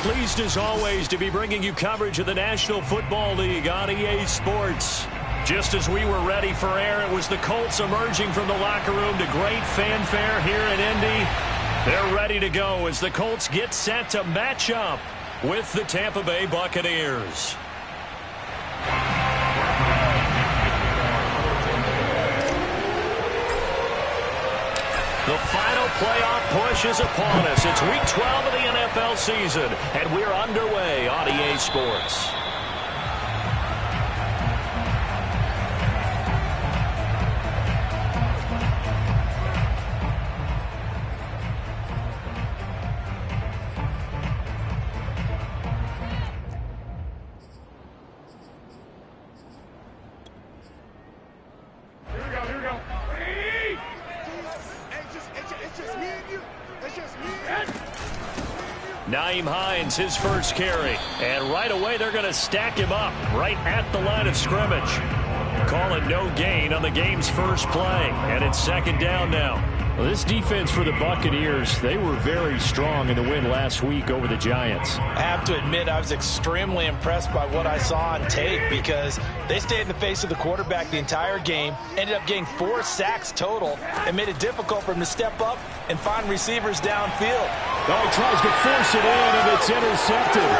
pleased as always to be bringing you coverage of the National Football League on EA Sports. Just as we were ready for air, it was the Colts emerging from the locker room to great fanfare here in Indy. They're ready to go as the Colts get set to match up with the Tampa Bay Buccaneers. The final playoff push is upon us. It's Week 12 of the NFL season, and we're underway on EA Sports. Nyheim Hines, his first carry. And right away, they're going to stack him up right at the line of scrimmage. Call it no gain on the game's first play. And it's second down now. Well, this defense for the Buccaneers, they were very strong in the win last week over the Giants. I have to admit, I was extremely impressed by what I saw on tape because they stayed in the face of the quarterback the entire game, ended up getting 4 sacks total, and made it difficult for him to step up and find receivers downfield. Oh, he tries to force it in, and it's intercepted.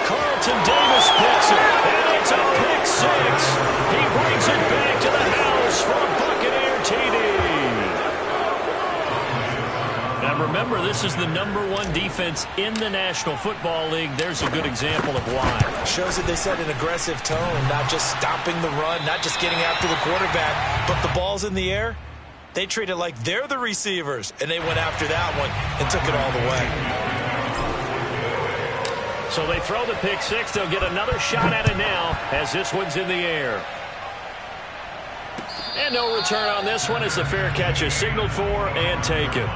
Carlton Davis picks it, and it's a pick six. He brings it back to the house for a Buccaneer TD. Now remember, this is the #1 defense in the National Football League. There's a good example of why. Shows that they set an aggressive tone, not just stopping the run, not just getting after the quarterback, but the ball's in the air. They treat it like they're the receivers, and they went after that one and took it all the way. So they throw the pick six. They'll get another shot at it now as this one's in the air. And no return on this one as the fair catch is signaled for and taken.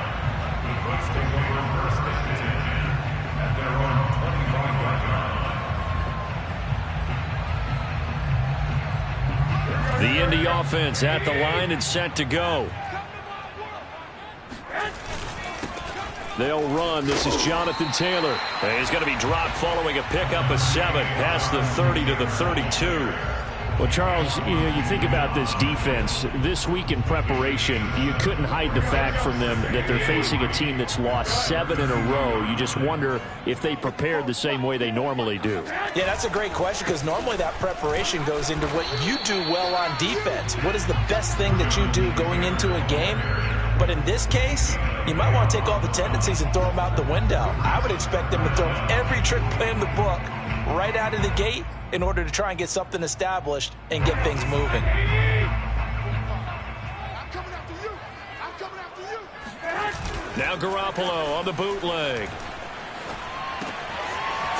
The Indy offense at the line and set to go. They'll run. This is Jonathan Taylor. And he's going to be dropped following a pickup of 7 past the 30 to the 32. Well, Charles, you think about this defense. This week in preparation, you couldn't hide the fact from them that they're facing a team that's lost 7 in a row. You just wonder if they prepared the same way they normally do. Yeah, that's a great question because normally that preparation goes into what you do well on defense. What is the best thing that you do going into a game? But in this case, you might want to take all the tendencies and throw them out the window. I would expect them to throw every trick play in the book right out of the gate in order to try and get something established and get things moving. Now Garoppolo on the bootleg.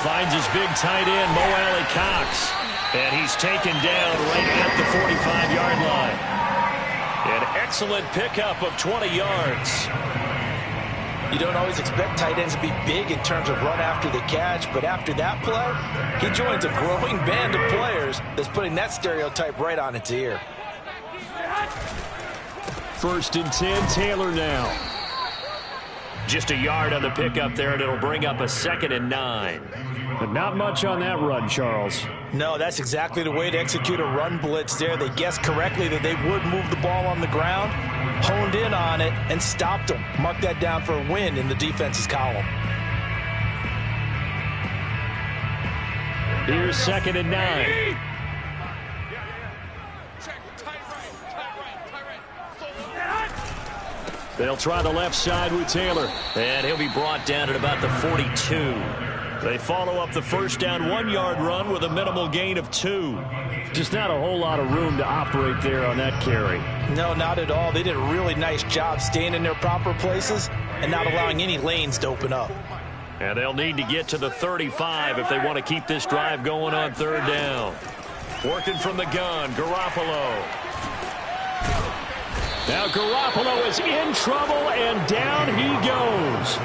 Finds his big tight end, Mo Alley Cox. And he's taken down right at the 45-yard line. An excellent pickup of 20 yards. You don't always expect tight ends to be big in terms of run after the catch, but after that play, he joins a growing band of players that's putting that stereotype right on its ear. 1st and 10, Taylor now. Just a yard on the pickup there, and it'll bring up a 2nd and 9. But not much on that run, Charles. No, that's exactly the way to execute a run blitz there. They guessed correctly that they would move the ball on the ground, honed in on it, and stopped them. Mark that down for a win in the defense's column. Here's 2nd and 9. They'll try the left side with Taylor, and he'll be brought down at about the 42. They follow up the first down 1-yard run with a minimal gain of 2. Just not a whole lot of room to operate there on that carry. No, not at all. They did a really nice job staying in their proper places and not allowing any lanes to open up. And they'll need to get to the 35 if they want to keep this drive going on 3rd down. Working from the gun, Garoppolo. Now Garoppolo is in trouble, and down he goes.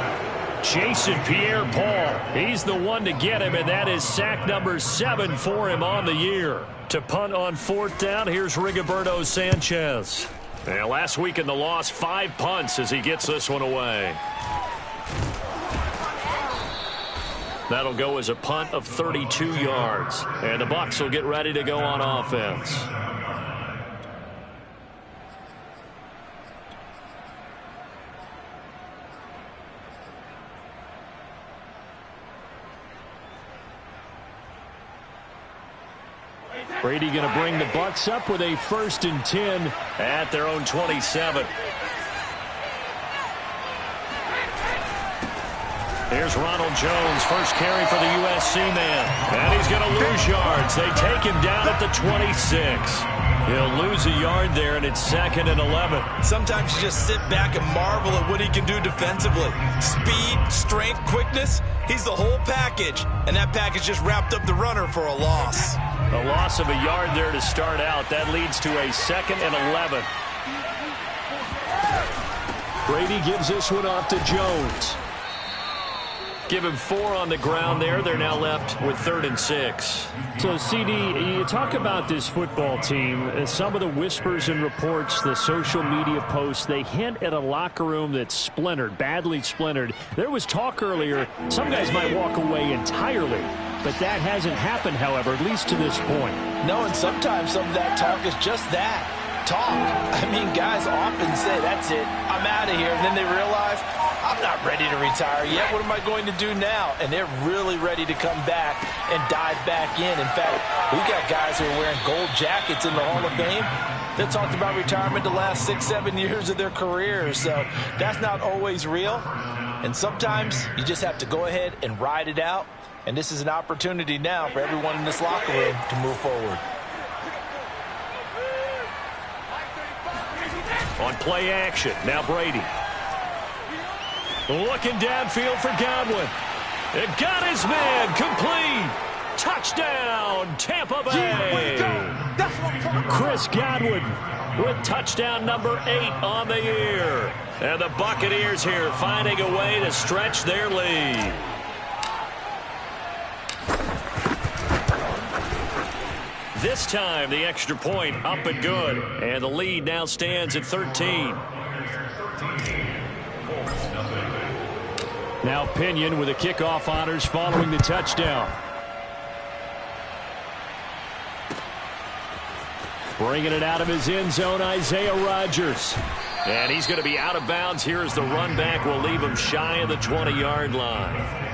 Chasing Pierre-Paul. He's the one to get him, and that is sack number 7 for him on the year. To punt on 4th down, here's Rigoberto Sanchez. And last week in the loss, 5 punts as he gets this one away. That'll go as a punt of 32 yards. And the Bucs will get ready to go on offense. Brady going to bring the Bucs up with a 1st and 10 at their own 27. Here's Ronald Jones, first carry for the USC man. And he's going to lose yards. They take him down at the 26. He'll lose a yard there, and it's 2nd and 11. Sometimes you just sit back and marvel at what he can do defensively. Speed, strength, quickness, he's the whole package. And that package just wrapped up the runner for a loss. A loss of a yard there to start out. That leads to a 2nd and 11. Brady gives this one off to Jones. Give him 4 on the ground there. They're now left with 3rd and 6. So, CD, you talk about this football team. Some of the whispers and reports, the social media posts, they hint at a locker room that's splintered, badly splintered. There was talk earlier, some guys might walk away entirely. But that hasn't happened, however, at least to this point. No, and sometimes some of that talk is just that, talk. I mean, guys often say, that's it, I'm out of here. And then they realize, I'm not ready to retire yet. What am I going to do now? And they're really ready to come back and dive back in. In fact, we've got guys who are wearing gold jackets in the Hall of Fame that talked about retirement the last 6-7 years of their careers. So that's not always real. And sometimes you just have to go ahead and ride it out. And this is an opportunity now for everyone in this locker room to move forward. On play action, now Brady. Looking downfield for Godwin. It got his man complete. Touchdown, Tampa Bay. Chris Godwin with touchdown number 8 on the year. And the Buccaneers here finding a way to stretch their lead. This time, the extra point up and good. And the lead now stands at 13. Now Pinion with the kickoff honors following the touchdown. Bringing it out of his end zone, Isaiah Rodgers. And he's going to be out of bounds here as the run back will leave him shy of the 20-yard line.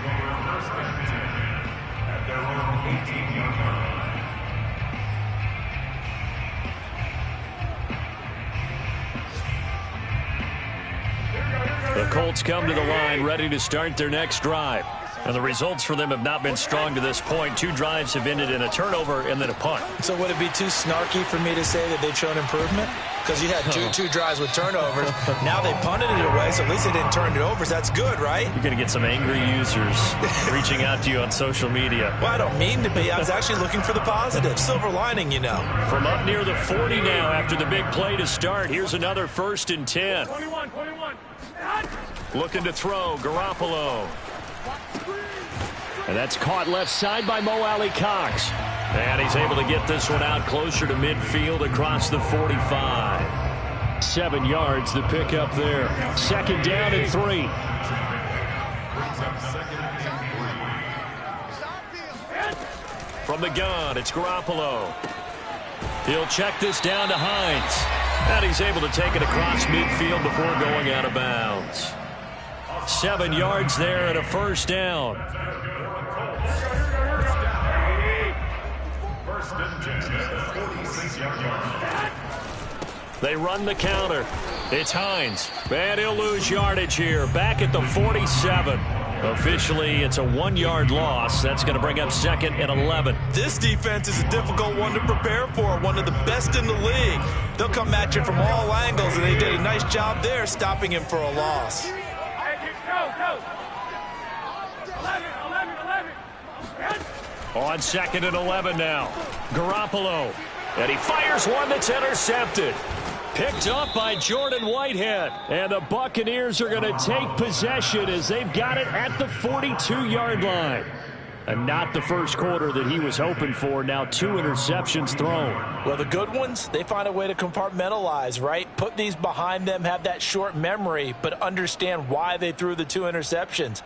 The Colts come to the line ready to start their next drive. And the results for them have not been strong to this point. 2 drives have ended in a turnover and then a punt. So would it be too snarky for me to say that they've shown improvement? Because you had two drives with turnovers. Now they punted it away, so at least they didn't turn it over. So that's good, right? You're going to get some angry users reaching out to you on social media. Well, I don't mean to be. I was actually looking for the positive. Silver lining, you know. From up near the 40 now after the big play to start. Here's another 1st and 10. 21. Looking to throw, Garoppolo. And that's caught left side by Mo Alley Cox. And he's able to get this one out closer to midfield across the 45. 7 yards the pick up there. 2nd down and 3. From the gun, it's Garoppolo. He'll check this down to Hines. And he's able to take it across midfield before going out of bounds. 7 yards there and a 1st down. They run the counter. It's Hines. And he'll lose yardage here. Back at the 47. Officially, it's a 1-yard loss. That's going to bring up 2nd and 11. This defense is a difficult one to prepare for. One of the best in the league. They'll come at you from all angles, and they did a nice job there stopping him for a loss. On 2nd and 11 now. Garoppolo. And he fires one that's intercepted. Picked up by Jordan Whitehead. And the Buccaneers are going to take possession as they've got it at the 42-yard line. And not the first quarter that he was hoping for. Now 2 interceptions thrown. Well, the good ones, they find a way to compartmentalize, right? Put these behind them, have that short memory, but understand why they threw the 2 interceptions.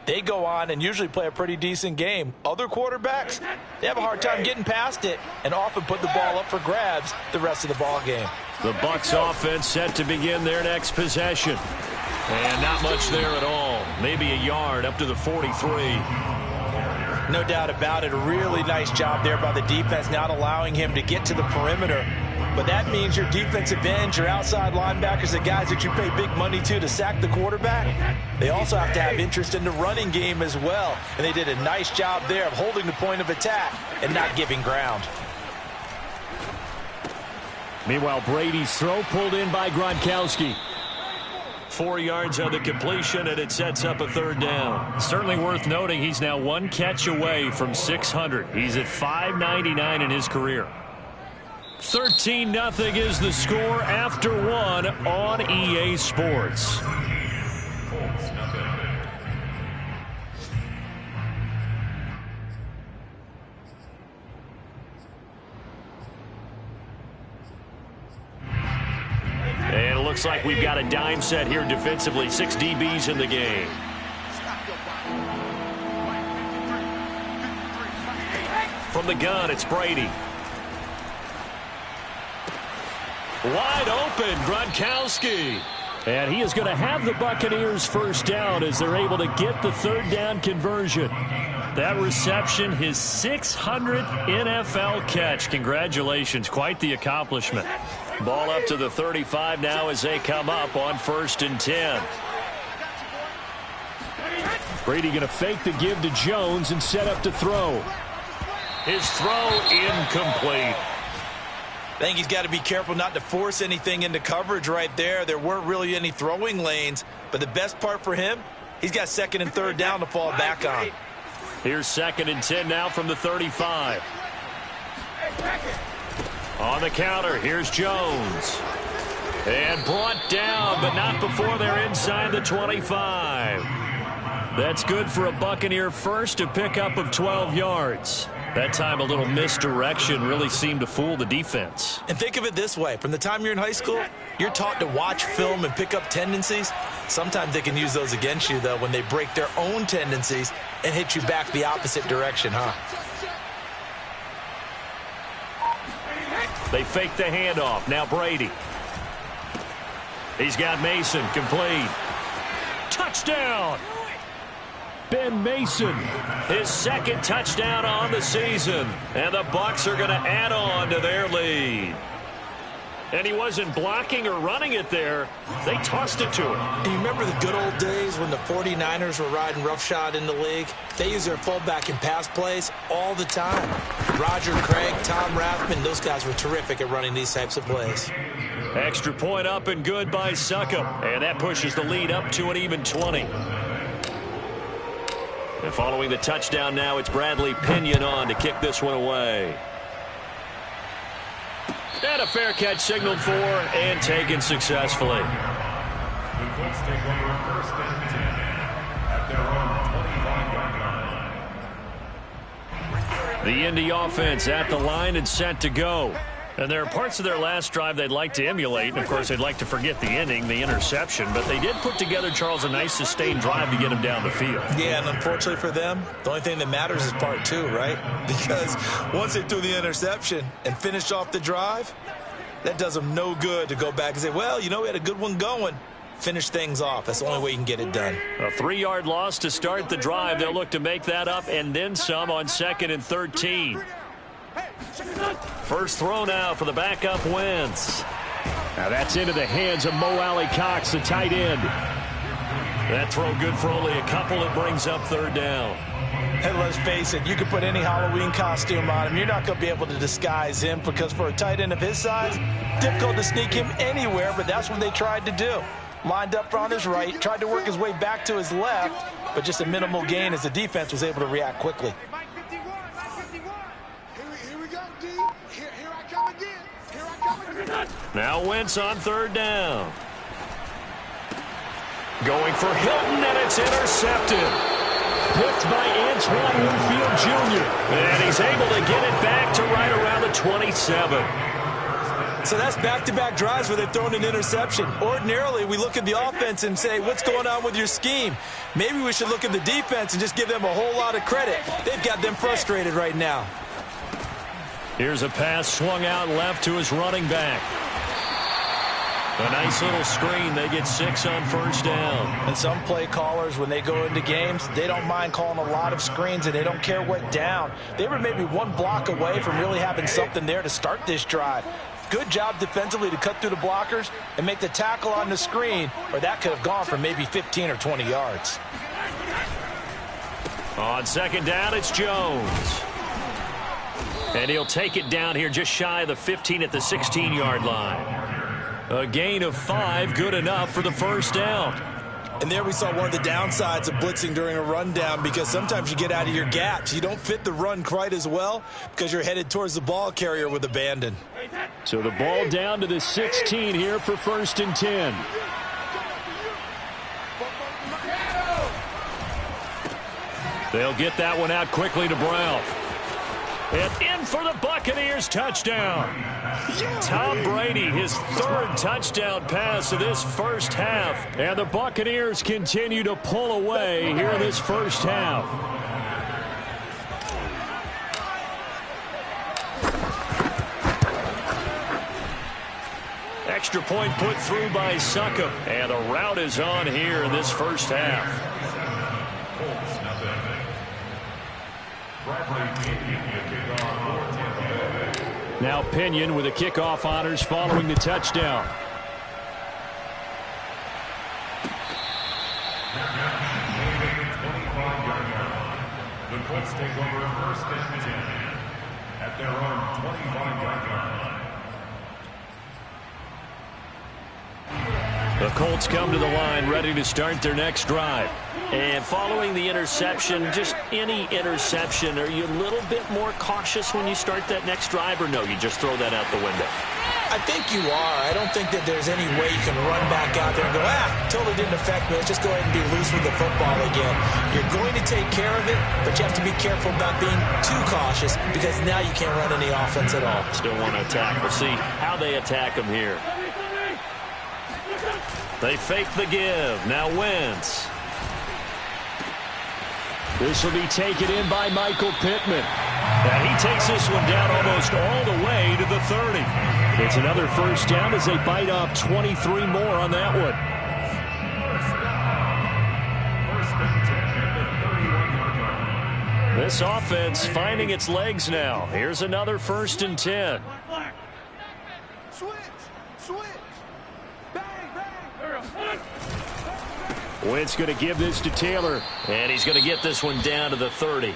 they go on and usually play a pretty decent game. Other quarterbacks, they have a hard time getting past it and often put the ball up for grabs the rest of the ball game. The Bucs offense set to begin their next possession. And not much there at all. Maybe a yard up to the 43. No doubt about it. A really nice job there by the defense, not allowing him to get to the perimeter. But that means your defensive ends, your outside linebackers, the guys that you pay big money to sack the quarterback, they also have to have interest in the running game as well. And they did a nice job there of holding the point of attack and not giving ground. Meanwhile, Brady's throw pulled in by Gronkowski. 4 yards on the completion, and it sets up a third down. Certainly worth noting he's now 1 catch away from 600. He's at 599 in his career. 13-0 is the score after 1 on EA Sports. And it looks like we've got a dime set here defensively. 6 DBs in the game. From the gun, it's Brady. Wide open, Gronkowski. And he is going to have the Buccaneers first down as they're able to get the third down conversion. That reception, his 600th NFL catch. Congratulations, quite the accomplishment. Ball up to the 35 now as they come up on 1st and 10. Brady going to fake the give to Jones and set up to throw. His throw incomplete. I think he's got to be careful not to force anything into coverage right there. There weren't really any throwing lanes, but the best part for him, he's got 2nd and 3rd down to fall back on. Here's 2nd and 10 now from the 35. On the counter, here's Jones. And brought down, but not before they're inside the 25. That's good for a Buccaneer first, a pickup of 12 yards. That time a little misdirection really seemed to fool the defense. And think of it this way. From the time you're in high school, you're taught to watch film and pick up tendencies. Sometimes they can use those against you, though, when they break their own tendencies and hit you back the opposite direction, huh? They fake the handoff. Now Brady. He's got Mason complete. Touchdown! Ben Mason. His 2nd touchdown on the season. And the Bucs are going to add on to their lead. And he wasn't blocking or running it there. They tossed it to him. And you remember the good old days when the 49ers were riding roughshod in the league? They used their fullback in pass plays all the time. Roger Craig, Tom Rathman, those guys were terrific at running these types of plays. Extra point up and good by Succop. And that pushes the lead up to an even 20. And following the touchdown now, it's Bradley Pinion on to kick this one away. And a fair catch signaled for and taken successfully. The Colts take over 1st and 10 at their own 25-yard line. The Indy offense at the line and set to go. And there are parts of their last drive they'd like to emulate. And, of course, they'd like to forget the inning, the interception. But they did put together, Charles, a nice sustained drive to get him down the field. Yeah, and unfortunately for them, the only thing that matters is part 2, right? Because once they threw the interception and finished off the drive, that does them no good to go back and say, well, you know, we had a good one going. Finish things off. That's the only way you can get it done. A 3-yard loss to start the drive. They'll look to make that up and then some on 2nd and 13. First throw now for the backup Wentz. Now that's into the hands of Mo Alley-Cox, the tight end. That throw good for only a couple. It brings up 3rd down. And let's face it, you can put any Halloween costume on him. You're not going to be able to disguise him because for a tight end of his size, difficult to sneak him anywhere, but that's what they tried to do. Lined up on his right, tried to work his way back to his left, but just a minimal gain as the defense was able to react quickly. Now Wentz on 3rd down. Going for Hilton, and it's intercepted. Picked by Antoine Winfield Jr. And he's able to get it back to right around the 27. So that's back-to-back drives where they've thrown an interception. Ordinarily, we look at the offense and say, what's going on with your scheme? Maybe we should look at the defense and just give them a whole lot of credit. They've got them frustrated right now. Here's a pass swung out left to his running back. A nice little screen. They get 6 on first down. And some play callers, when they go into games, they don't mind calling a lot of screens, and they don't care what down. They were maybe one block away from really having something there to start this drive. Good job defensively to cut through the blockers and make the tackle on the screen, or that could have gone for maybe 15 or 20 yards. On second down, it's Jones. And he'll take it down here just shy of the 15 at the 16-yard line. A gain of 5, good enough for the first down. And there we saw one of the downsides of blitzing during a rundown, because sometimes you get out of your gaps. You don't fit the run quite as well because you're headed towards the ball carrier with abandon. So the ball down to the 16 here for 1st and 10. They'll get that one out quickly to Brown. And in for the Buccaneers, touchdown. Tom Brady, his 3rd touchdown pass of this first half. And the Buccaneers continue to pull away here in this first half. Extra point put through by Succop. And a rout is on here in this first half. Now Pinion with the kickoff honors following the touchdown. The Colts take over 1st and 10 at their own 25-yard line. The Colts come to the line ready to start their next drive. And following the interception, just any interception, are you a little bit more cautious when you start that next drive, or no, you just throw that out the window? I think you are. I don't think that there's any way you can run back out there and go, totally didn't affect me. Let's just go ahead and be loose with the football again. You're going to take care of it, but you have to be careful about being too cautious, because now you can't run any offense at all. Still want to attack. We'll see how they attack them here. They fake the give. Now Wentz. This will be taken in by Michael Pittman. And he takes this one down almost all the way to the 30. It's another first down as they bite off 23 more on that one. This offense finding its legs now. Here's another 1st and 10. Wentz going to give this to Taylor. And he's going to get this one down to the 30.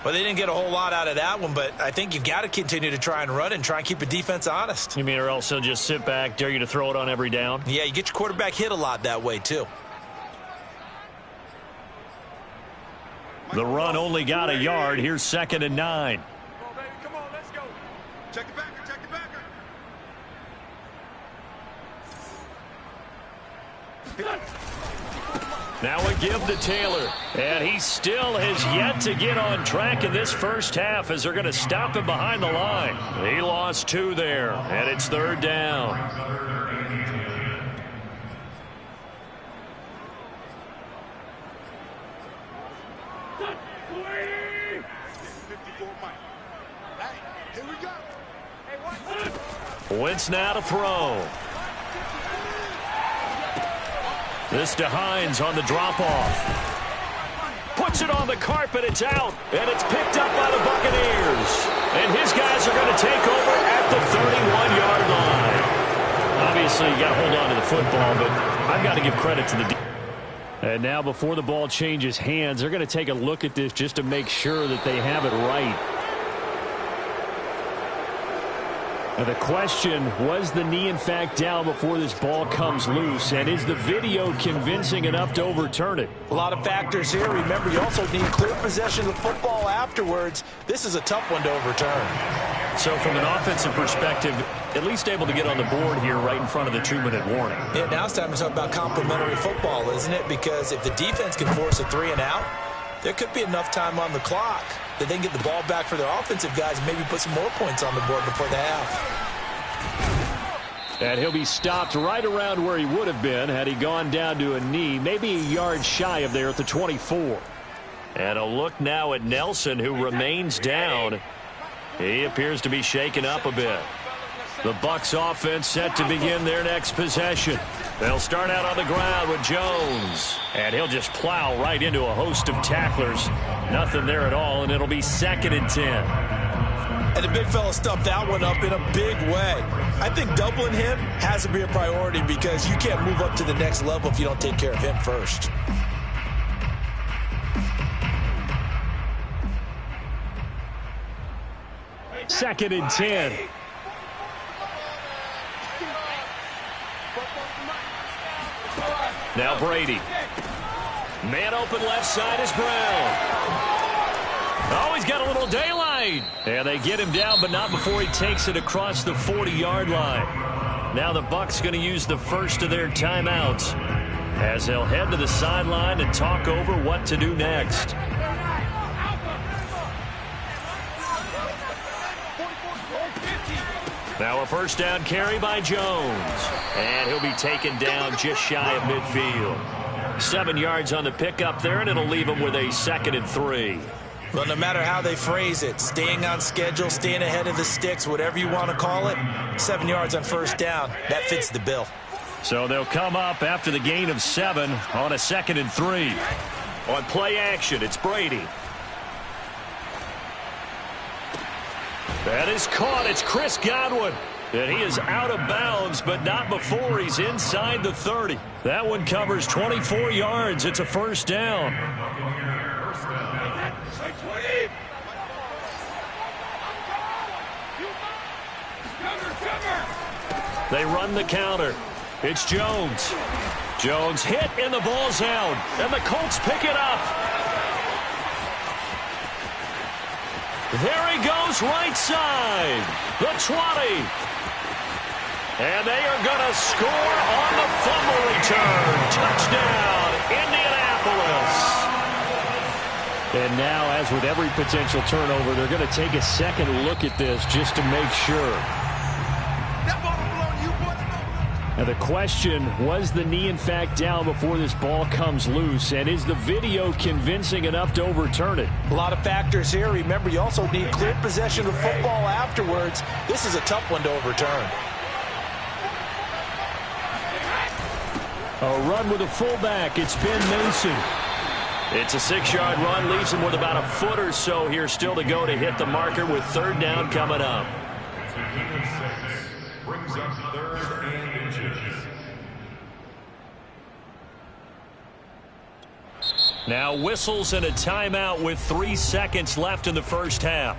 Well, they didn't get a whole lot out of that one, but I think you've got to continue to try and run and try and keep the defense honest. You mean, or else they'll just sit back, dare you to throw it on every down? Yeah, you get your quarterback hit a lot that way, too. The run only got a yard. Here's 2nd and 9. Come on, baby. Come on, let's go. Check it back. Check it back. Now a give to Taylor. And he still has yet to get on track in this first half, as they're going to stop him behind the line. He lost 2 there, and it's 3rd down. Wentz now to throw. This to Hines on the drop-off. Puts it on the carpet, it's out, and it's picked up by the Buccaneers. And his guys are going to take over at the 31-yard line. Obviously, you got to hold on to the football, but I've got to give credit to the defense. And now before the ball changes hands, they're going to take a look at this just to make sure that they have it right. Now the question, was the knee in fact down before this ball comes loose? And is the video convincing enough to overturn it? A lot of factors here. Remember, you also need clear possession of the football afterwards. This is a tough one to overturn. So from an offensive perspective, at least able to get on the board here right in front of the 2-minute warning. Yeah, now it's time to talk about complimentary football, isn't it? Because if the defense can force a 3 and out, there could be enough time on the clock that they can get the ball back for their offensive guys and maybe put some more points on the board before the half. And he'll be stopped right around where he would have been had he gone down to a knee, maybe a yard shy of there at the 24. And a look now at Nelson, who remains down. He appears to be shaken up a bit. The Bucs offense set to begin their next possession. They'll start out on the ground with Jones. And he'll just plow right into a host of tacklers. Nothing there at all, and it'll be 2nd and 10. And the big fella stuffed that one up in a big way. I think doubling him has to be a priority because you can't move up to the next level if you don't take care of him first. Second and 10. Now Brady. Man open left side is Brown. Oh, he's got a little daylight. And they get him down, but not before he takes it across the 40-yard line. Now the Bucs going to use the first of their timeouts as they'll head to the sideline and talk over what to do next. Now a first down carry by Jones. And he'll be taken down just shy of midfield. 7 yards on the pickup there, and it'll leave him with a 2nd and 3. Well, no matter how they phrase it, staying on schedule, staying ahead of the sticks, whatever you want to call it, 7 yards on first down, that fits the bill. So they'll come up after the gain of 7 on a 2nd and 3. On play action, it's Brady. That is caught. It's Chris Godwin. And he is out of bounds, but not before he's inside the 30. That one covers 24 yards. It's a first down. They run the counter. It's Jones. Jones hit and the ball's out. And the Colts pick it up. There he goes, right side. The 20. And they are going to score on the fumble return. Touchdown, Indianapolis. And now, as with every potential turnover, they're going to take a second look at this just to make sure. Now the question, was the knee in fact down before this ball comes loose? And is the video convincing enough to overturn it? A lot of factors here. Remember, you also need clear possession of the football afterwards. This is a tough one to overturn. A run with a fullback. It's Ben Mason. It's a 6-yard run. Leaves him with about a foot or so here still to go to hit the marker with 3rd down coming up. Brings up 3rd and inches. Now whistles and a timeout with 3 seconds left in the first half.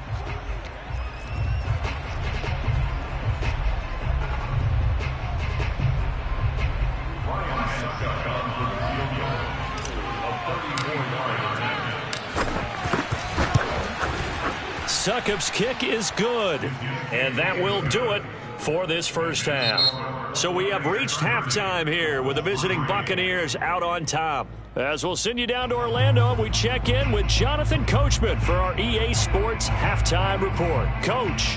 Succop's kick is good, and that will do it for this first half. So we have reached halftime here with the visiting Buccaneers out on top. As we'll send you down to Orlando, we check in with Jonathan Coachman for our EA Sports Halftime Report. Coach.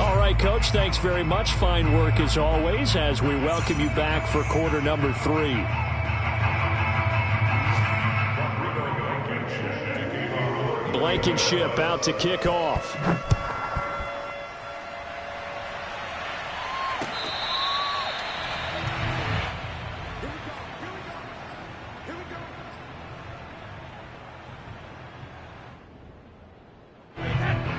All right, Coach, thanks very much. Fine work as always as we welcome you back for quarter number 3. Blankenship out to kick off.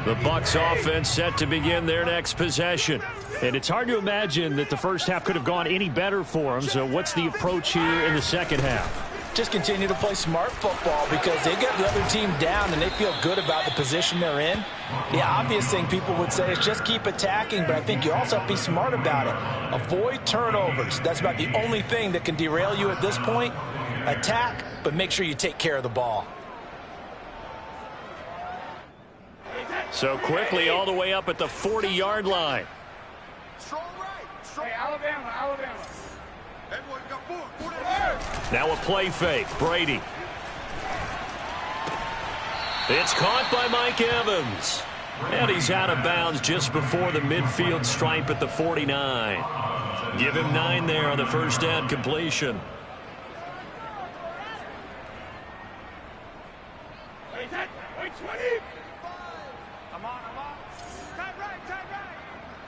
The Bucs offense set to begin their next possession. And it's hard to imagine that the first half could have gone any better for them. So what's the approach here in the second half? Just continue to play smart football because they get the other team down and they feel good about the position they're in. The obvious thing people would say is just keep attacking, but I think you also have to be smart about it. Avoid turnovers. That's about the only thing that can derail you at this point. Attack, but make sure you take care of the ball. So quickly all the way up at the 40-yard line. Strong right. Strong. Hey, Alabama. Everyone got 4. Now a play fake. Brady. It's caught by Mike Evans. And he's out of bounds just before the midfield stripe at the 49. Give him 9 there on the first down completion. Come on. Tight right.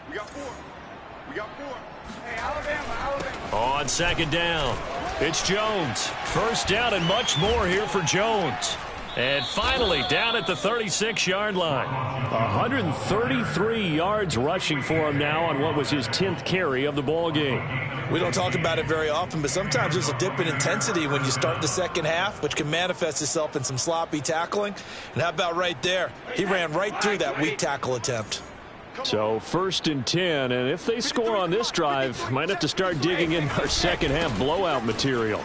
We got 4. Hey, Alabama. On second down, it's Jones. First down and much more here for Jones. And finally down at the 36-yard line. 133 yards rushing for him now on what was his 10th carry of the ball game. We don't talk about it very often, but sometimes there's a dip in intensity when you start the second half, which can manifest itself in some sloppy tackling. And how about right there? He ran right through that weak tackle attempt. So 1st and 10, and if they score on this drive, might have to start digging in our second half blowout material.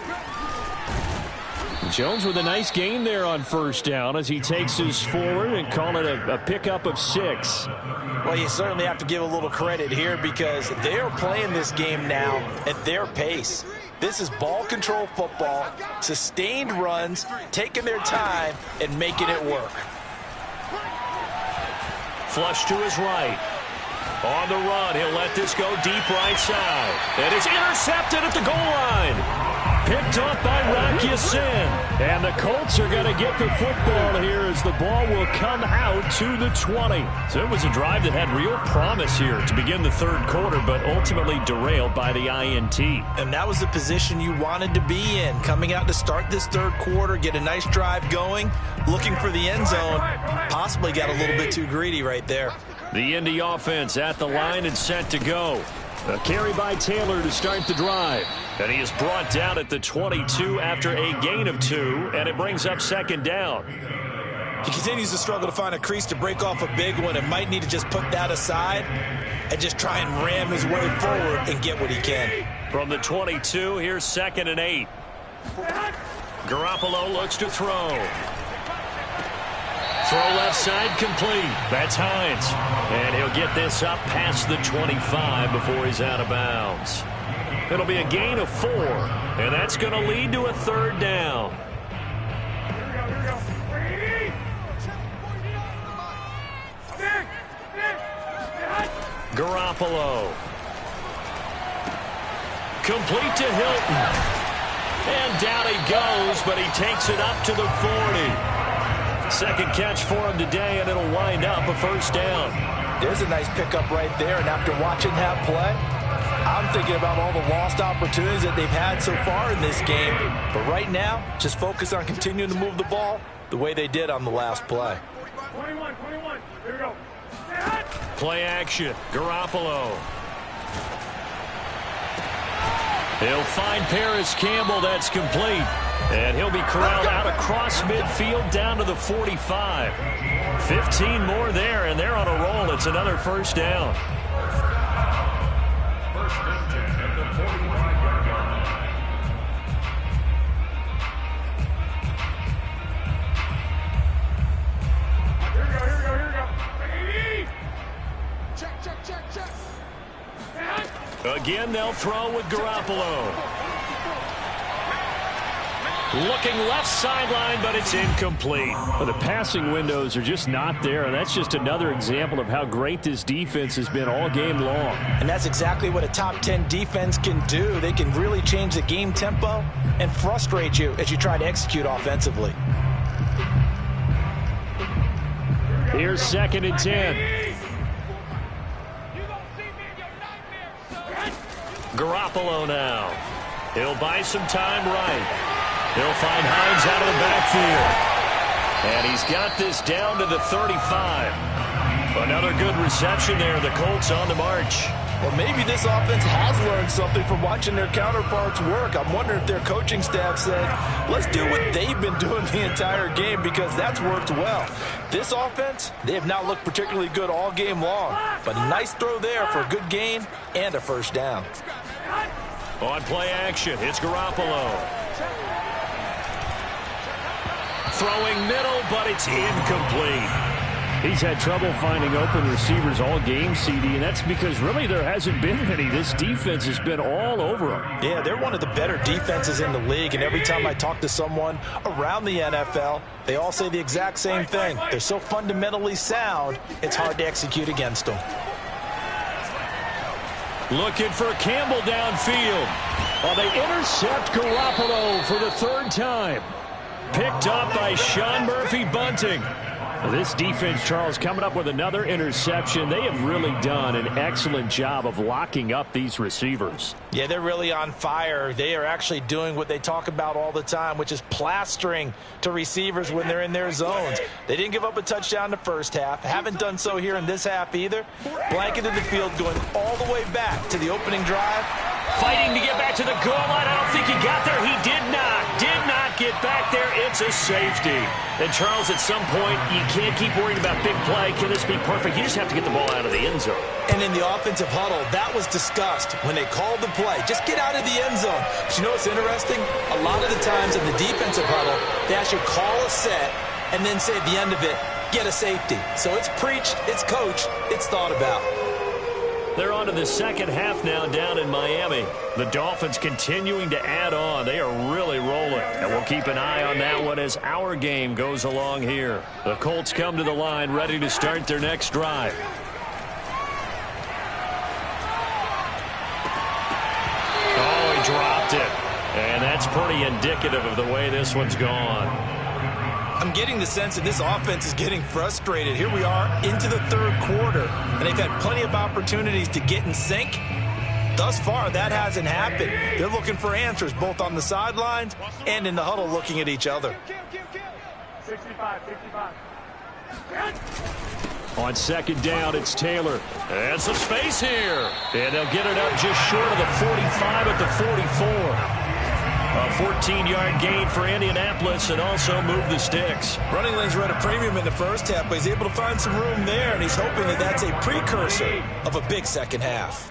Jones with a nice gain there on first down as he takes his forward and call it a pickup of 6. Well, you certainly have to give a little credit here because they are playing this game now at their pace. This is ball control football, sustained runs, taking their time and making it work. Flush to his right. On the run, he'll let this go deep right side. And it's intercepted at the goal line. Picked up by Rock Ya-Sin. And the Colts are going to get the football here as the ball will come out to the 20. So it was a drive that had real promise here to begin the third quarter, but ultimately derailed by the INT. And that was the position you wanted to be in. Coming out to start this third quarter, get a nice drive going, looking for the end zone. Possibly got a little bit too greedy right there. The Indy offense at the line and set to go. A carry by Taylor to start the drive. And he is brought down at the 22 after a gain of 2, and it brings up second down. He continues to struggle to find a crease to break off a big one and might need to just put that aside and just try and ram his way forward and get what he can. From the 22, here's 2nd and 8. Garoppolo looks to throw. Throw left side complete. That's Hines. And he'll get this up past the 25 before he's out of bounds. It'll be a gain of 4, and that's going to lead to a third down. Garoppolo. Complete to Hilton. And down he goes, but he takes it up to the 40. Second catch for him today, and it'll wind up a first down. There's a nice pickup right there, and after watching that play, I'm thinking about all the lost opportunities that they've had so far in this game. But right now, just focus on continuing to move the ball the way they did on the last play. 21. Here we go. Play action. Garoppolo. He'll find Paris Campbell. That's complete. And he'll be corralled out across midfield down to the 45. 15 more there, and they're on a roll. It's another first down. First and 10 at the 45-yard line. Here we go. Baby! Check. Again, they'll throw with Garoppolo. Looking left sideline, but it's incomplete. Well, the passing windows are just not there, and that's just another example of how great this defense has been all game long. And that's exactly what a top 10 defense can do. They can really change the game tempo and frustrate you as you try to execute offensively. Here's 2nd and 10. Garoppolo now. He'll buy some time right. He'll find Hines out of the backfield. And he's got this down to the 35. Another good reception there. The Colts on the march. Well, maybe this offense has learned something from watching their counterparts work. I'm wondering if their coaching staff said, let's do what they've been doing the entire game because that's worked well. This offense, they have not looked particularly good all game long. But a nice throw there for a good gain and a first down. On play action, it's Garoppolo. Throwing middle, but it's incomplete. He's had trouble finding open receivers all game, CD, and that's because really there hasn't been many. This defense has been all over them. Yeah, they're one of the better defenses in the league, and every time I talk to someone around the NFL, they all say the exact same thing. They're so fundamentally sound, it's hard to execute against them. Looking for Campbell downfield. Well, they intercept Garoppolo for the third time. Picked up by Sean Murphy-Bunting. This defense, Charles, coming up with another interception. They have really done an excellent job of locking up these receivers. Yeah, they're really on fire. They are actually doing what they talk about all the time, which is plastering to receivers when they're in their zones. They didn't give up a touchdown in the first half. Haven't done so here in this half either. Blanketed the field, going all the way back to the opening drive. Fighting to get back to the goal line. I don't think he got there. He did not get back there. It's a safety. And, Charles, at some point, you can't keep worrying about big play. Can this be perfect? You just have to get the ball out of the end zone. And in the offensive huddle, that was discussed when they called the play. Just get out of the end zone. But you know what's interesting? A lot of the times in the defensive huddle, they actually call a set and then say at the end of it, get a safety. So it's preached, it's coached, it's thought about. They're on to the second half now down in Miami. The Dolphins continuing to add on. They are really rolling. And we'll keep an eye on that one as our game goes along here. The Colts come to the line ready to start their next drive. Oh, he dropped it. And that's pretty indicative of the way this one's gone. I'm getting the sense that this offense is getting frustrated. Here we are into the third quarter, and they've had plenty of opportunities to get in sync. Thus far, that hasn't happened. They're looking for answers both on the sidelines and in the huddle looking at each other. 65. On second down, it's Taylor. And some space here. And they'll get it up just short of the 45 at the 44. A 14-yard gain for Indianapolis and also move the sticks. Running lanes were at a premium in the first half, but he's able to find some room there, and he's hoping that that's a precursor of a big second half.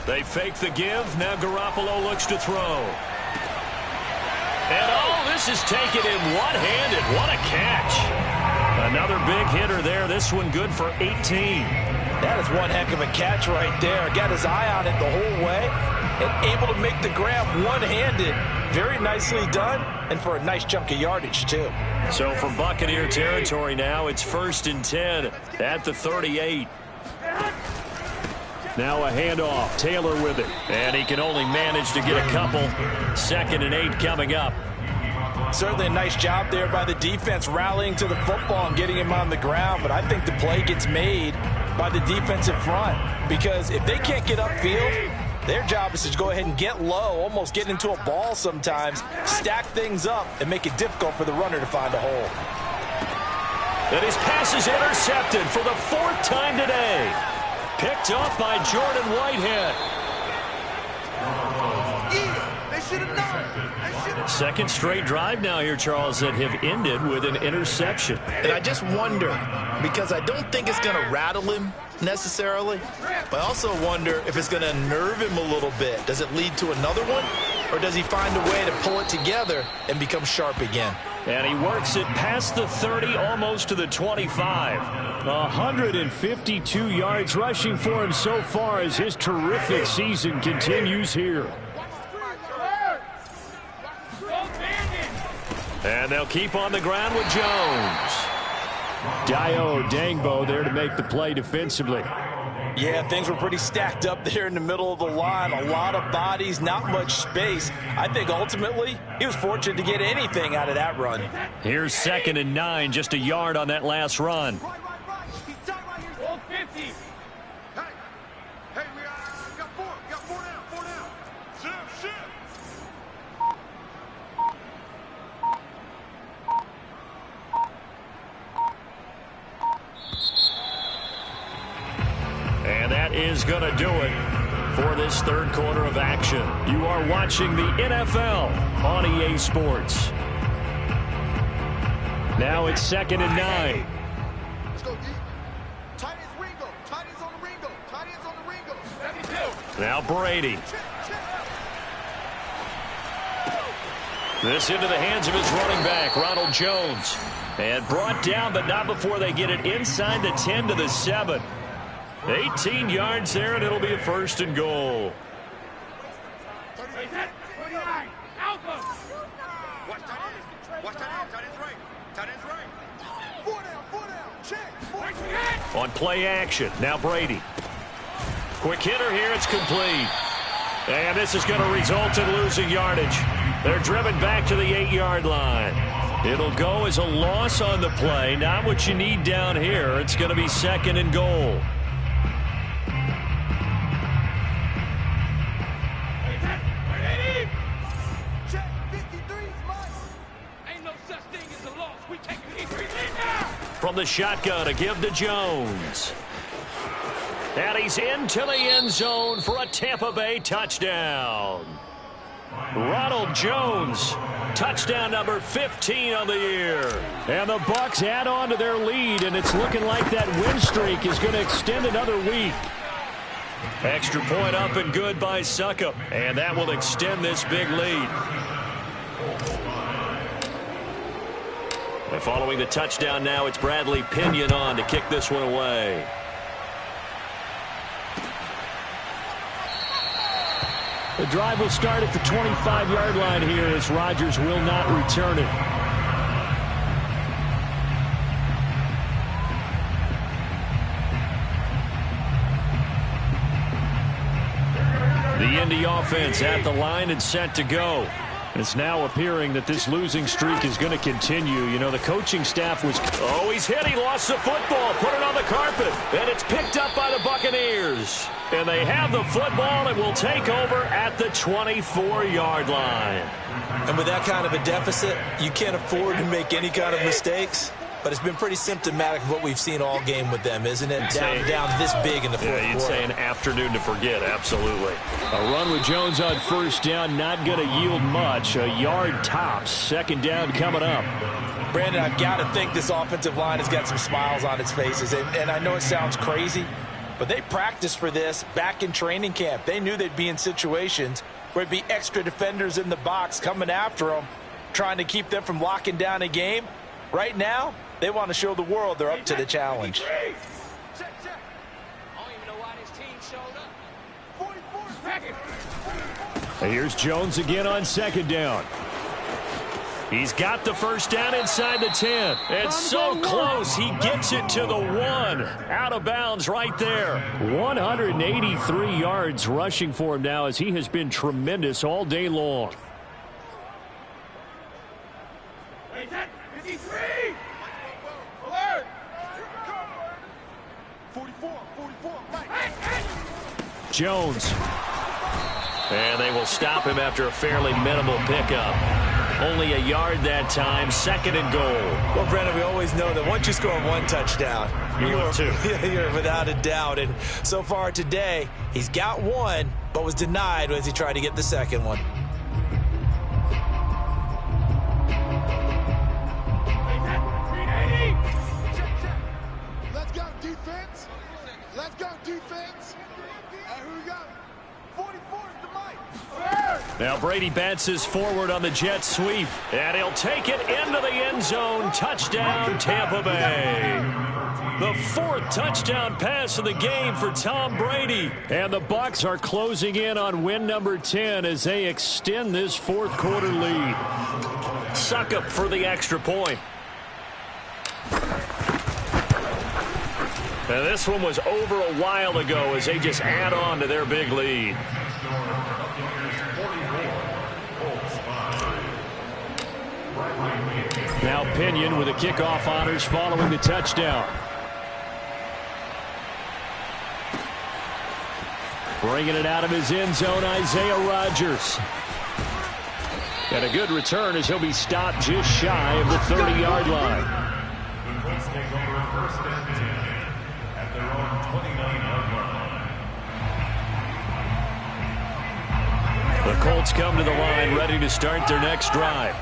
They fake the give. Now Garoppolo looks to throw. And, oh, this is taken in one-handed. What a catch. Another big hitter there. This one good for 18. That is one heck of a catch right there. Got his eye on it the whole way and able to make the grab one-handed. Very nicely done, and for a nice chunk of yardage, too. So from Buccaneer territory now, it's 1st and 10 at the 38. Now a handoff. Taylor with it. And he can only manage to get a couple. 2nd and 8 coming up. Certainly a nice job there by the defense rallying to the football and getting him on the ground. But I think the play gets made by the defensive front, because if they can't get upfield, their job is to go ahead and get low, almost get into a ball sometimes, stack things up, and make it difficult for the runner to find a hole. And his pass is intercepted for the 4th time today. Picked off by Jordan Whitehead. They should have known. Second straight drive now here, Charles, that have ended with an interception. And I just wonder, because I don't think it's going to rattle him necessarily, but I also wonder if it's going to nerve him a little bit. Does it lead to another one, or does he find a way to pull it together and become sharp again? And he works it past the 30, almost to the 25. 152 yards rushing for him so far as his terrific season continues here. And they'll keep on the ground with Jones. Dio Dangbo there to make the play defensively. Yeah, things were pretty stacked up there in the middle of the line. A lot of bodies, not much space. I think ultimately he was fortunate to get anything out of that run. Here's 2nd and 9, just a yard on that last run. Hey, we got 4 down. Shift. And that is going to do it for this third quarter of action. You are watching the NFL on EA Sports. Now it's 2nd and 9. Let's go deep. Tight ends Ringo. Tight ends on the Ringo. Tight ends on the Ringo. 72. Now Brady. This into the hands of his running back, Ronald Jones. And brought down, but not before they get it inside the 10 to the 7. 18 yards there, and it'll be a 1st and goal. On play action, now Brady. Quick hitter here, it's complete. And this is going to result in losing yardage. They're driven back to the 8-yard line. It'll go as a loss on the play. Not what you need down here. It's going to be 2nd and goal. From the shotgun, a give to Jones. And he's into the end zone for a Tampa Bay touchdown. Ronald Jones, touchdown number 15 on the year. And the Bucs add on to their lead, and it's looking like that win streak is going to extend another week. Extra point up and good by Suckup, and that will extend this big lead. And following the touchdown now, it's Bradley Pinion on to kick this one away. The drive will start at the 25-yard line here as Rodgers will not return it. The Indy offense at the line and set to go. It's now appearing that this losing streak is going to continue. You know, the coaching staff was... Oh, he's hit. He lost the football. Put it on the carpet. And it's picked up by the Buccaneers. And they have the football and will take over at the 24-yard line. And with that kind of a deficit, you can't afford to make any kind of mistakes. But it's been pretty symptomatic of what we've seen all game with them, isn't it? Down this big in the fourth quarter. You'd say an afternoon to forget, absolutely. A run with Jones on 1st down, not going to yield much. A yard tops. 2nd down coming up. Brandon, I've got to think this offensive line has got some smiles on its faces. And I know it sounds crazy, but they practiced for this back in training camp. They knew they'd be in situations where there'd be extra defenders in the box coming after them, trying to keep them from locking down a game. Right now, they want to show the world they're up to the challenge. Here's Jones again on 2nd down. He's got the 1st down inside the 10. It's so close. He gets it to the 1. Out of bounds right there. 183 yards rushing for him now as he has been tremendous all day long. 44, Jones. And they will stop him after a fairly minimal pickup. Only a yard that time, 2nd and goal. Well, Brandon, we always know that once you score 1 touchdown, you're without a doubt. And so far today, he's got 1, but was denied as he tried to get the 2nd one. Let's go, defense. Let's go, defense. And who we got? 44 is the mic. Now Brady bounces forward on the jet sweep, and he'll take it into the end zone. Touchdown, Tampa Bay. The 4th touchdown pass of the game for Tom Brady. And the Bucs are closing in on win number 10 as they extend this 4th quarter lead. Suckup for the extra point. And this one was over a while ago as they just add on to their big lead. Now Pinion with the kickoff honors following the touchdown. Bringing it out of his end zone, Isaiah Rodgers. And a good return as he'll be stopped just shy of the 30-yard line. The Colts take over 1st and 10 at their own 29-yard line. The Colts come to the line ready to start their next drive.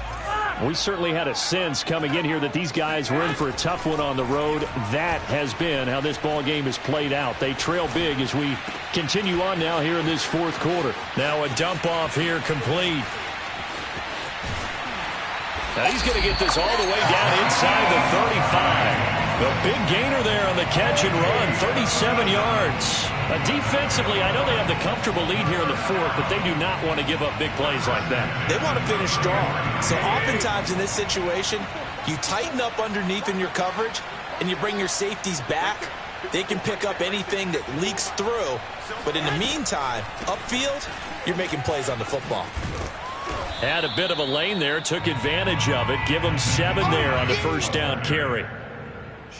We certainly had a sense coming in here that these guys were in for a tough one on the road. That has been how this ball game has played out. They trail big as we continue on now here in this 4th quarter. Now a dump off here complete. Now he's going to get this all the way down inside the 35. A big gainer there on the catch and run, 37 yards. Defensively, I know they have the comfortable lead here in the fourth, but they do not want to give up big plays like that. They want to finish strong. So oftentimes in this situation, you tighten up underneath in your coverage, and you bring your safeties back. They can pick up anything that leaks through. But in the meantime, upfield, you're making plays on the football. Had a bit of a lane there, took advantage of it. Give them 7 there on the first down carry.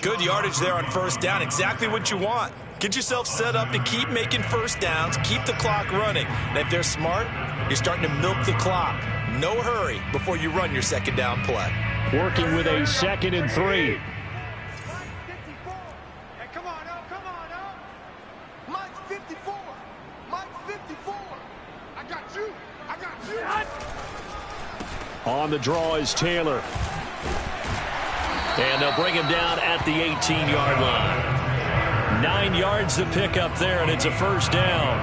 Good yardage there on first down. Exactly what you want. Get yourself set up to keep making first downs, keep the clock running. And if they're smart, you're starting to milk the clock. No hurry before you run your second down play. Working with a 2nd and 3. On the draw is Taylor. And they'll bring him down at the 18-yard line. 9 yards to pick up there, and it's a first down.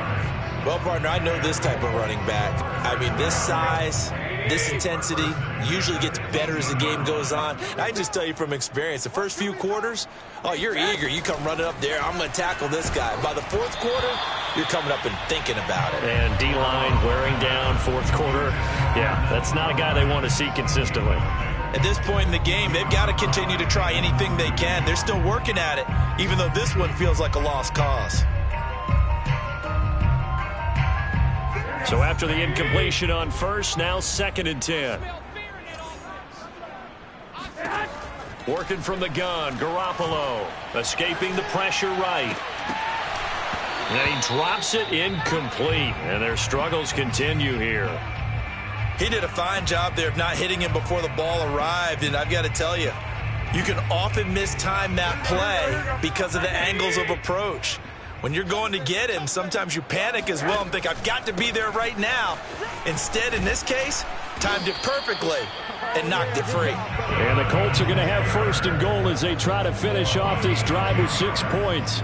Well, partner, I know this type of running back. I mean, this size, this intensity usually gets better as the game goes on. I just tell you from experience, the first few quarters, oh, you're eager. You come running up there, I'm going to tackle this guy. By the fourth quarter, you're coming up and thinking about it. And D-line wearing down fourth quarter. Yeah, that's not a guy they want to see consistently. At this point in the game, they've got to continue to try anything they can. They're still working at it, even though this one feels like a lost cause. So after the incompletion on first, now 2nd and 10. Working from the gun, Garoppolo escaping the pressure right. And he drops it incomplete, and their struggles continue here. He did a fine job there of not hitting him before the ball arrived, and I've got to tell you, you can often mistime that play because of the angles of approach. When you're going to get him, sometimes you panic as well and think, I've got to be there right now. Instead, in this case, timed it perfectly and knocked it free. And the Colts are going to have 1st and goal as they try to finish off this drive with 6 points.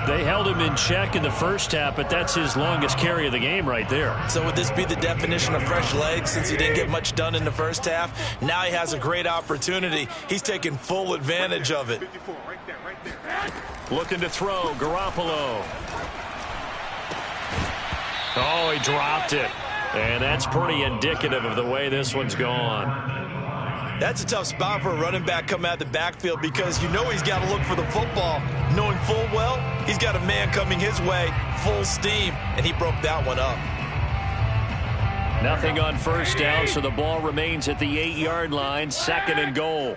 They held him in check in the first half, but that's his longest carry of the game right there. So would this be the definition of fresh legs since he didn't get much done in the first half? Now he has a great opportunity. He's taking full advantage of it. Looking to throw, Garoppolo. Oh, he dropped it. And that's pretty indicative of the way this one's gone. That's a tough spot for a running back coming out of the backfield because you know he's got to look for the football, knowing full well he's got a man coming his way, full steam, and he broke that one up. Nothing on first down, so the ball remains at the 8-yard line, 2nd and goal.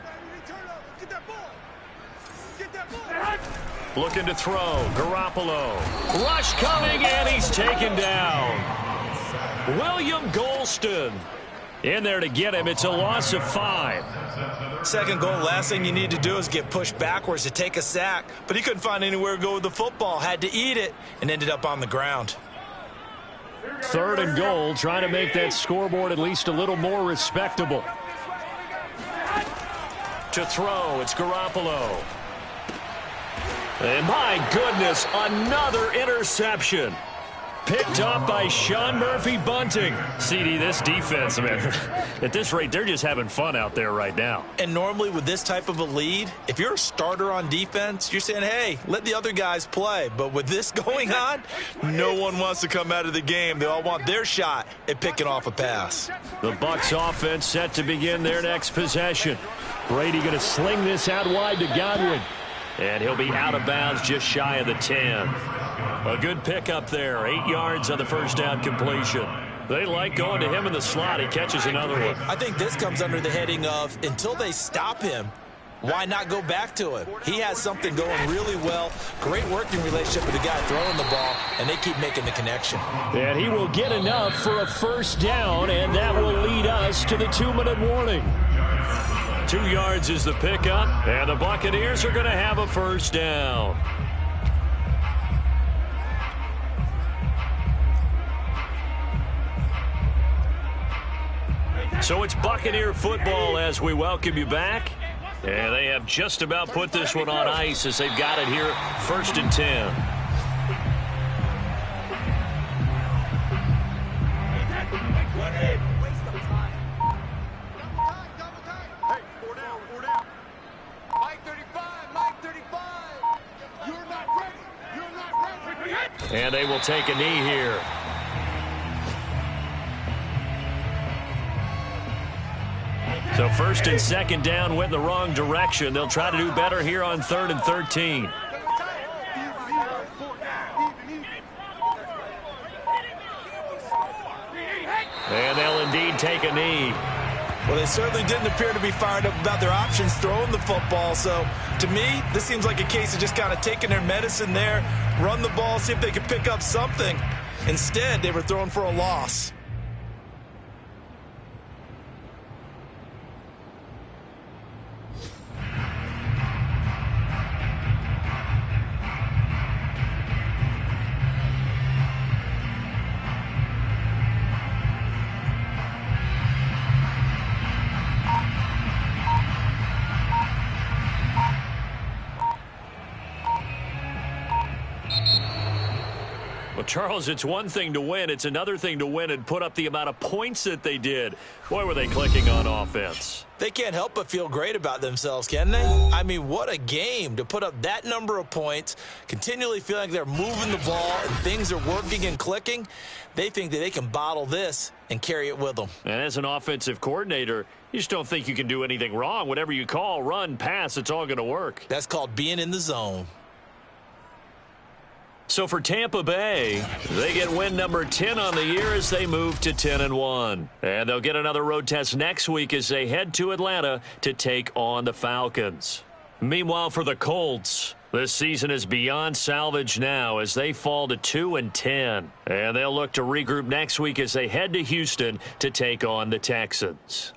Looking to throw, Garoppolo. Rush coming, and he's taken down. William Golston in there to get him. It's a loss of 5. 2nd goal, last thing you need to do is get pushed backwards to take a sack. But he couldn't find anywhere to go with the football, had to eat it, and ended up on the ground. 3rd and goal, trying to make that scoreboard at least a little more respectable. To throw, it's Garoppolo. And my goodness, another interception. Picked up by Sean Murphy-Bunting. CD, this defense, man, at this rate, they're just having fun out there right now. And normally with this type of a lead, if you're a starter on defense, you're saying, hey, let the other guys play. But with this going on, no one wants to come out of the game. They all want their shot at picking off a pass. The Bucs offense set to begin their next possession. Brady going to sling this out wide to Godwin. And he'll be out of bounds just shy of the 10. A good pickup there. 8 yards on the first down completion. They like going to him in the slot. He catches another one. I think this comes under the heading of until they stop him, why not go back to him? He has something going really well. Great working relationship with the guy throwing the ball, and they keep making the connection. And he will get enough for a first down, and that will lead us to the 2-minute warning. 2 yards is the pickup, and the Buccaneers are going to have a first down. So it's Buccaneer football as we welcome you back. And they have just about put this one on ice as they've got it here, 1st and 10. will take a knee here. So first and second down went the wrong direction. They'll try to do better here on 3rd and 13. And they'll indeed take a knee. Well, they certainly didn't appear to be fired up about their options throwing the football. So, to me, this seems like a case of just kind of taking their medicine there, run the ball, see if they could pick up something. Instead, they were throwing for a loss. Well, Charles, it's one thing to win. It's another thing to win and put up the amount of points that they did. Boy, were they clicking on offense. They can't help but feel great about themselves, can they? I mean, what a game to put up that number of points, continually feeling like they're moving the ball and things are working and clicking. They think that they can bottle this and carry it with them. And as an offensive coordinator, you just don't think you can do anything wrong. Whatever you call, run, pass, it's all going to work. That's called being in the zone. So for Tampa Bay, they get win number 10 on the year as they move to 10-1. And they'll get another road test next week as they head to Atlanta to take on the Falcons. Meanwhile, for the Colts, this season is beyond salvage now as they fall to 2-10. And they'll look to regroup next week as they head to Houston to take on the Texans.